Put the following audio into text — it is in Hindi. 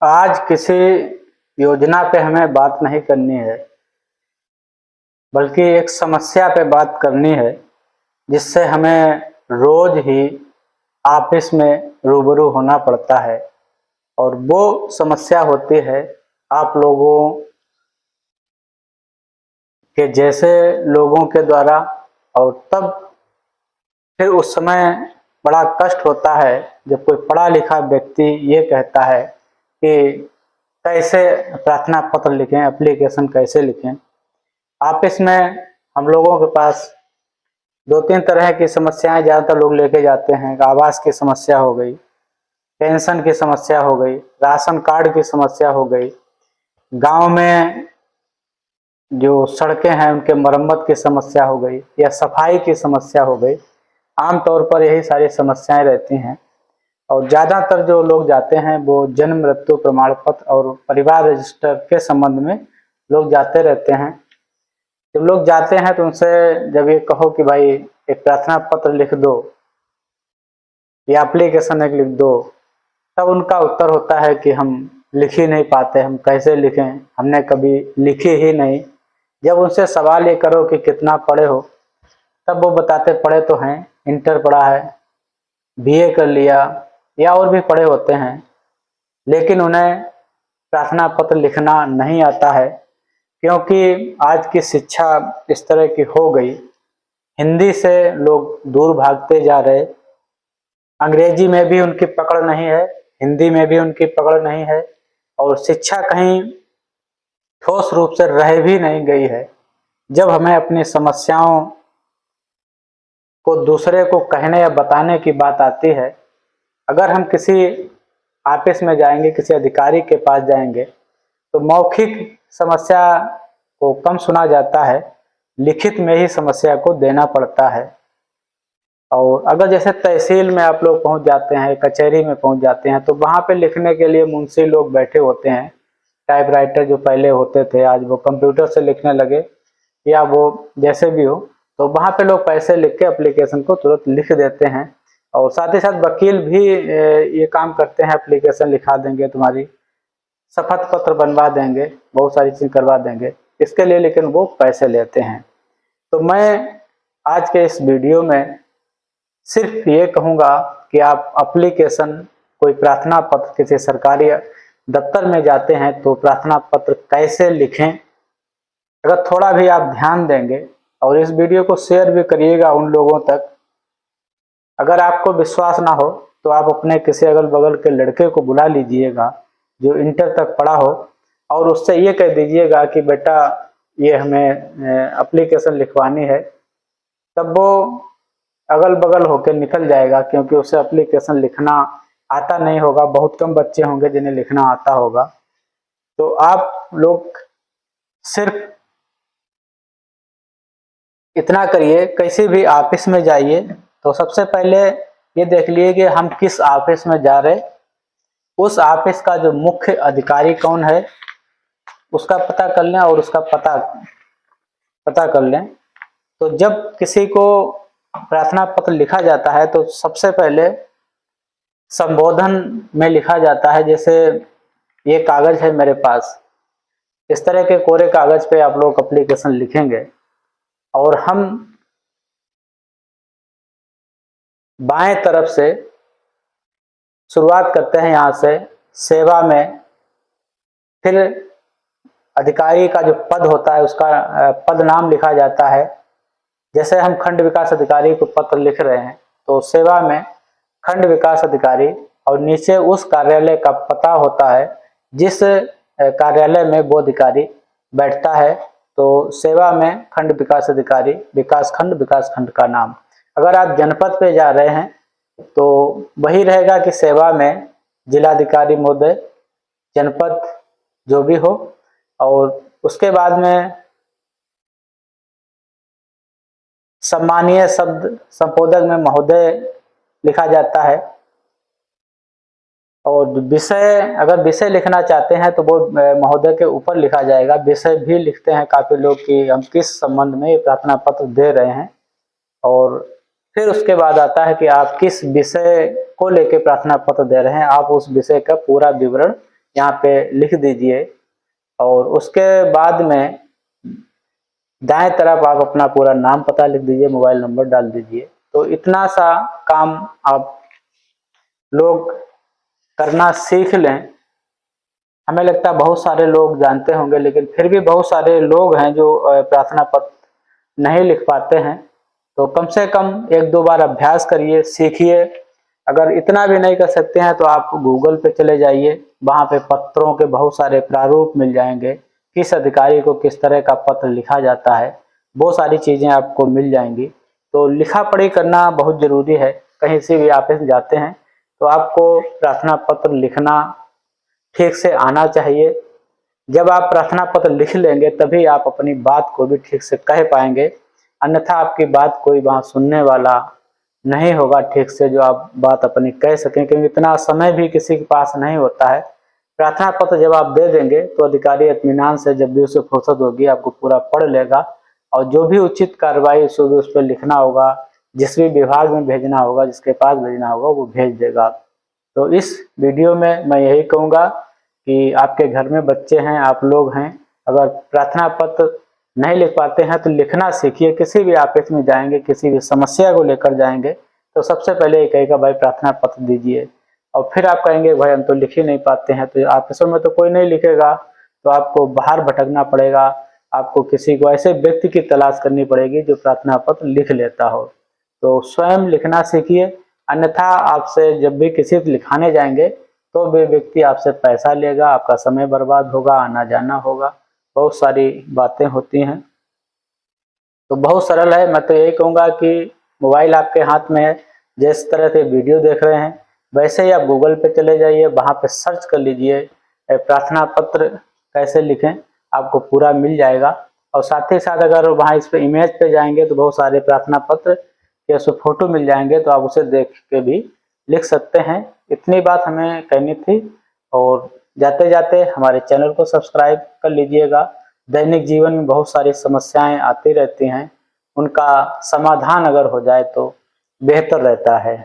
आज किसी योजना पे हमें बात नहीं करनी है, बल्कि एक समस्या पे बात करनी है जिससे हमें रोज ही ऑफिस में रूबरू होना पड़ता है। और वो समस्या होती है आप लोगों के जैसे लोगों के द्वारा। और तब फिर उस समय बड़ा कष्ट होता है जब कोई पढ़ा लिखा व्यक्ति ये कहता है कि कैसे प्रार्थना पत्र लिखें, एप्लीकेशन कैसे लिखें। ऑफिस में हम लोगों के पास दो तीन तरह की समस्याएं ज़्यादातर लोग लेके जाते हैं। आवास की समस्या हो गई, पेंशन की समस्या हो गई, राशन कार्ड की समस्या हो गई, गांव में जो सड़कें हैं उनके मरम्मत की समस्या हो गई, या सफाई की समस्या हो गई। आमतौर पर यही सारी समस्याएं रहती हैं। और ज़्यादातर जो लोग जाते हैं वो जन्म मृत्यु प्रमाण पत्र और परिवार रजिस्टर के संबंध में लोग जाते रहते हैं। जब लोग जाते हैं तो उनसे जब ये कहो कि भाई एक प्रार्थना पत्र लिख दो या एप्लीकेशन एक लिख दो, तब उनका उत्तर होता है कि हम लिख ही नहीं पाते, हम कैसे लिखें, हमने कभी लिखी ही नहीं। जब उनसे सवाल ये करो कि कितना पढ़े हो, तब वो बताते पढ़े तो हैं, इंटर पढ़ा है, बीए कर लिया या और भी पढ़े होते हैं, लेकिन उन्हें प्रार्थना पत्र लिखना नहीं आता है। क्योंकि आज की शिक्षा इस तरह की हो गई, हिंदी से लोग दूर भागते जा रहे। अंग्रेजी में भी उनकी पकड़ नहीं है, हिंदी में भी उनकी पकड़ नहीं है, और शिक्षा कहीं ठोस रूप से रह भी नहीं गई है। जब हमें अपनी समस्याओं को दूसरे को कहने या बताने की बात आती है, अगर हम किसी ऑफिस में जाएंगे, किसी अधिकारी के पास जाएंगे, तो मौखिक समस्या को कम सुना जाता है, लिखित में ही समस्या को देना पड़ता है। और अगर जैसे तहसील में आप लोग पहुंच जाते हैं, कचहरी में पहुंच जाते हैं, तो वहां पे लिखने के लिए मुंशी लोग बैठे होते हैं। टाइपराइटर जो पहले होते थे, आज वो कंप्यूटर से लिखने लगे, या वो जैसे भी हो, तो वहां पे लोग पैसे लिख के एप्लीकेशन को तुरंत लिख देते हैं। और साथ ही साथ वकील भी ये काम करते हैं, एप्लीकेशन लिखा देंगे, तुम्हारी शपथ पत्र बनवा देंगे, बहुत सारी चीज़ करवा देंगे इसके लिए, लेकिन वो पैसे लेते हैं। तो मैं आज के इस वीडियो में सिर्फ ये कहूँगा कि आप एप्लीकेशन, कोई प्रार्थना पत्र किसी सरकारी दफ्तर में जाते हैं तो प्रार्थना पत्र कैसे लिखें, अगर थोड़ा भी आप ध्यान देंगे और इस वीडियो को शेयर भी करिएगा उन लोगों तक। अगर आपको विश्वास ना हो तो आप अपने किसी अगल बगल के लड़के को बुला लीजिएगा जो इंटर तक पढ़ा हो, और उससे ये कह दीजिएगा कि बेटा ये हमें एप्लीकेशन लिखवानी है। तब वो अगल बगल होकर निकल जाएगा, क्योंकि उसे एप्लीकेशन लिखना आता नहीं होगा। बहुत कम बच्चे होंगे जिन्हें लिखना आता होगा। तो आप लोग सिर्फ इतना करिए, किसी भी ऑफिस में जाइए तो सबसे पहले ये देख लिए कि हम किस ऑफिस में जा रहे, उस ऑफिस का जो मुख्य अधिकारी कौन है उसका पता कर लें और उसका पता कर लें। तो जब किसी को प्रार्थना पत्र लिखा जाता है तो सबसे पहले संबोधन में लिखा जाता है। जैसे ये कागज है मेरे पास, इस तरह के कोरे कागज पे आप लोग एप्लीकेशन लिखेंगे, और हम बाएं तरफ से शुरुआत करते हैं, यहाँ से सेवा में। फिर अधिकारी का जो पद होता है उसका पद नाम लिखा जाता है। जैसे हम खंड विकास अधिकारी को पत्र लिख रहे हैं तो सेवा में खंड विकास अधिकारी, और नीचे उस कार्यालय का पता होता है जिस कार्यालय में वो अधिकारी बैठता है। तो सेवा में खंड विकास अधिकारी, विकास खंड का नाम। अगर आप जनपद पे जा रहे हैं तो वही रहेगा कि सेवा में जिलाधिकारी महोदय, जनपद जो भी हो। और उसके बाद में सम्मानीय शब्द संबोधक में महोदय लिखा जाता है। और विषय, अगर विषय लिखना चाहते हैं तो वो महोदय के ऊपर लिखा जाएगा। विषय भी लिखते हैं काफी लोग कि हम किस संबंध में प्रार्थना पत्र दे रहे हैं। और फिर उसके बाद आता है कि आप किस विषय को लेकर प्रार्थना पत्र दे रहे हैं, आप उस विषय का पूरा विवरण यहाँ पे लिख दीजिए और उसके बाद में दाएं तरफ आप अपना पूरा नाम पता लिख दीजिए, मोबाइल नंबर डाल दीजिए। तो इतना सा काम आप लोग करना सीख लें। हमें लगता है बहुत सारे लोग जानते होंगे, लेकिन फिर भी बहुत सारे लोग हैं जो प्रार्थना पत्र नहीं लिख पाते हैं। तो कम से कम 1-2 बार अभ्यास करिए, सीखिए। अगर इतना भी नहीं कर सकते हैं तो आप गूगल पे चले जाइए, वहाँ पे पत्रों के बहुत सारे प्रारूप मिल जाएंगे, किस अधिकारी को किस तरह का पत्र लिखा जाता है, वो सारी चीज़ें आपको मिल जाएंगी। तो लिखा पढ़ी करना बहुत ज़रूरी है। कहीं से भी ऑफिस जाते हैं तो आपको प्रार्थना पत्र लिखना ठीक से आना चाहिए। जब आप प्रार्थना पत्र लिख लेंगे तभी आप अपनी बात को भी ठीक से कह पाएंगे, अन्यथा आपकी बात कोई वहाँ सुनने वाला नहीं होगा ठीक से, जो आप बात अपनी कह सकें, क्योंकि इतना समय भी किसी के पास नहीं होता है। प्रार्थना पत्र जब आप दे देंगे तो अधिकारी इत्मीनान से जब भी उसे फुर्सत होगी आपको पूरा पढ़ लेगा और जो भी उचित कार्रवाई उस पर लिखना होगा, जिस भी विभाग में भेजना होगा, जिसके पास भेजना होगा, वो भेज देगा। तो इस वीडियो में मैं यही कहूँगा कि आपके घर में बच्चे हैं, आप लोग हैं, अगर प्रार्थना पत्र नहीं लिख पाते हैं तो लिखना सीखिए। किसी भी ऑफिस में जाएंगे, किसी भी समस्या को लेकर जाएंगे तो सबसे पहले ये कहेगा भाई प्रार्थना पत्र दीजिए, और फिर आप कहेंगे भाई हम तो लिख ही नहीं पाते हैं, तो ऑफिसों में तो कोई नहीं लिखेगा, तो आपको बाहर भटकना पड़ेगा। आपको किसी को ऐसे व्यक्ति की तलाश करनी पड़ेगी जो प्रार्थना पत्र लिख लेता हो। तो स्वयं लिखना सीखिए, अन्यथा आपसे जब भी किसी से लिखाने जाएंगे तो वे व्यक्ति आपसे पैसा लेगा, आपका समय बर्बाद होगा, आना जाना होगा, बहुत सारी बातें होती हैं। तो बहुत सरल है। मैं तो यही कहूँगा कि मोबाइल आपके हाथ में है, जिस तरह से वीडियो देख रहे हैं वैसे ही आप गूगल पे चले जाइए, वहाँ पे सर्च कर लीजिए प्रार्थना पत्र कैसे लिखें, आपको पूरा मिल जाएगा। और साथ ही साथ अगर वहाँ इस पे इमेज पे जाएंगे तो बहुत सारे प्रार्थना पत्र के उसमें फोटो मिल जाएंगे, तो आप उसे देख के भी लिख सकते हैं। इतनी बात हमें कहनी थी। और जाते जाते हमारे चैनल को सब्सक्राइब कर लीजिएगा। दैनिक जीवन में बहुत सारी समस्याएं आती रहती हैं, उनका समाधान अगर हो जाए तो बेहतर रहता है।